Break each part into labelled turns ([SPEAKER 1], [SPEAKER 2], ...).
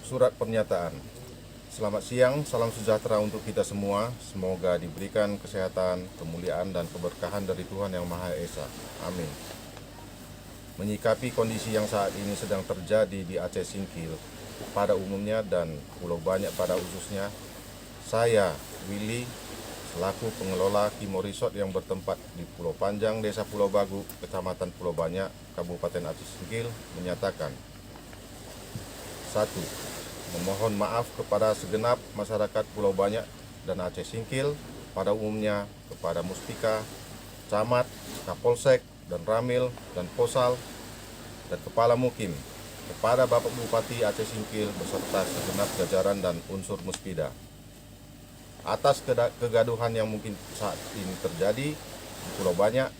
[SPEAKER 1] Surat pernyataan. Selamat siang, salam sejahtera untuk kita semua. Semoga diberikan kesehatan, kemuliaan, dan keberkahan dari Tuhan Yang Maha Esa. Amin. Menyikapi kondisi yang saat ini sedang terjadi di Aceh Singkil pada umumnya dan Pulau Banyak pada khususnya, saya, Willy, selaku pengelola Kimo Resort yang bertempat di Pulau Panjang, Desa Pulau Bagu, Kecamatan Pulau Banyak, Kabupaten Aceh Singkil, menyatakan 1. Memohon maaf kepada segenap masyarakat Pulau Banyak dan Aceh Singkil pada umumnya, kepada Muspika, Camat, Kapolsek, dan Ramil, dan Posal, dan Kepala Mukim, kepada Bapak Bupati Aceh Singkil beserta segenap jajaran dan unsur Muspida. Atas kegaduhan yang mungkin saat ini terjadi di Pulau Banyak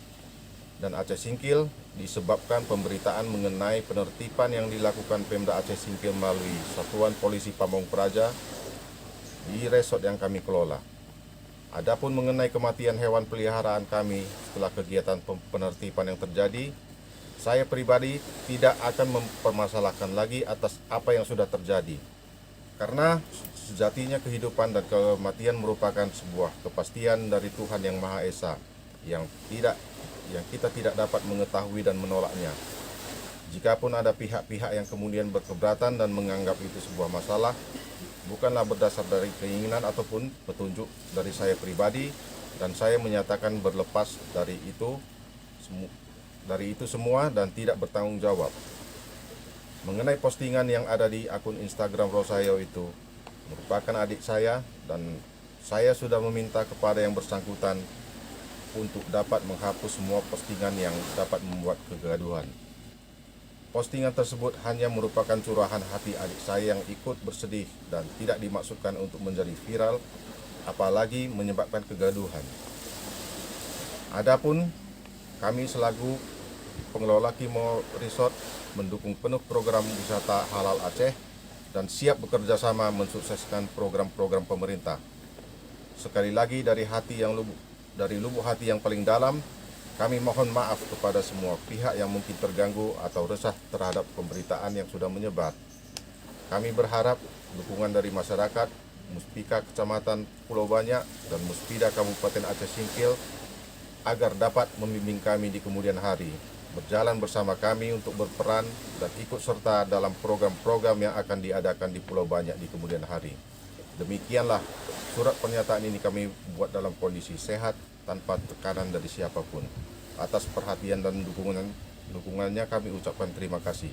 [SPEAKER 1] dan Aceh Singkil disebabkan pemberitaan mengenai penertiban yang dilakukan Pemda Aceh Singkil melalui Satuan Polisi Pamong Praja di resort yang kami kelola. Adapun mengenai kematian hewan peliharaan kami setelah kegiatan penertiban yang terjadi, saya pribadi tidak akan mempermasalahkan lagi atas apa yang sudah terjadi. Karena sejatinya kehidupan dan kematian merupakan sebuah kepastian dari Tuhan Yang Maha Esa yang kita tidak dapat mengetahui dan menolaknya. Jikapun ada pihak-pihak yang kemudian berkeberatan dan menganggap itu sebuah masalah, bukanlah berdasar dari keinginan ataupun petunjuk dari saya pribadi, dan saya menyatakan berlepas dari itu semua dan tidak bertanggung jawab. Mengenai postingan yang ada di akun Instagram Rosayo itu merupakan adik saya, dan saya sudah meminta kepada yang bersangkutan untuk dapat menghapus semua postingan yang dapat membuat kegaduhan. Postingan tersebut hanya merupakan curahan hati adik saya yang ikut bersedih dan tidak dimaksudkan untuk menjadi viral, apalagi menyebabkan kegaduhan. Adapun kami selaku pengelola Kimo Resort mendukung penuh program wisata halal Aceh dan siap bekerja sama mensukseskan program-program pemerintah. Sekali lagi dari lubuk hati yang paling dalam, kami mohon maaf kepada semua pihak yang mungkin terganggu atau resah terhadap pemberitaan yang sudah menyebar. Kami berharap dukungan dari masyarakat, Muspika Kecamatan Pulau Banyak, dan Muspida Kabupaten Aceh Singkil agar dapat membimbing kami di kemudian hari, berjalan bersama kami untuk berperan dan ikut serta dalam program-program yang akan diadakan di Pulau Banyak di kemudian hari. Demikianlah surat pernyataan ini kami buat dalam kondisi sehat tanpa tekanan dari siapapun. Atas perhatian dan dukungannya kami ucapkan terima kasih.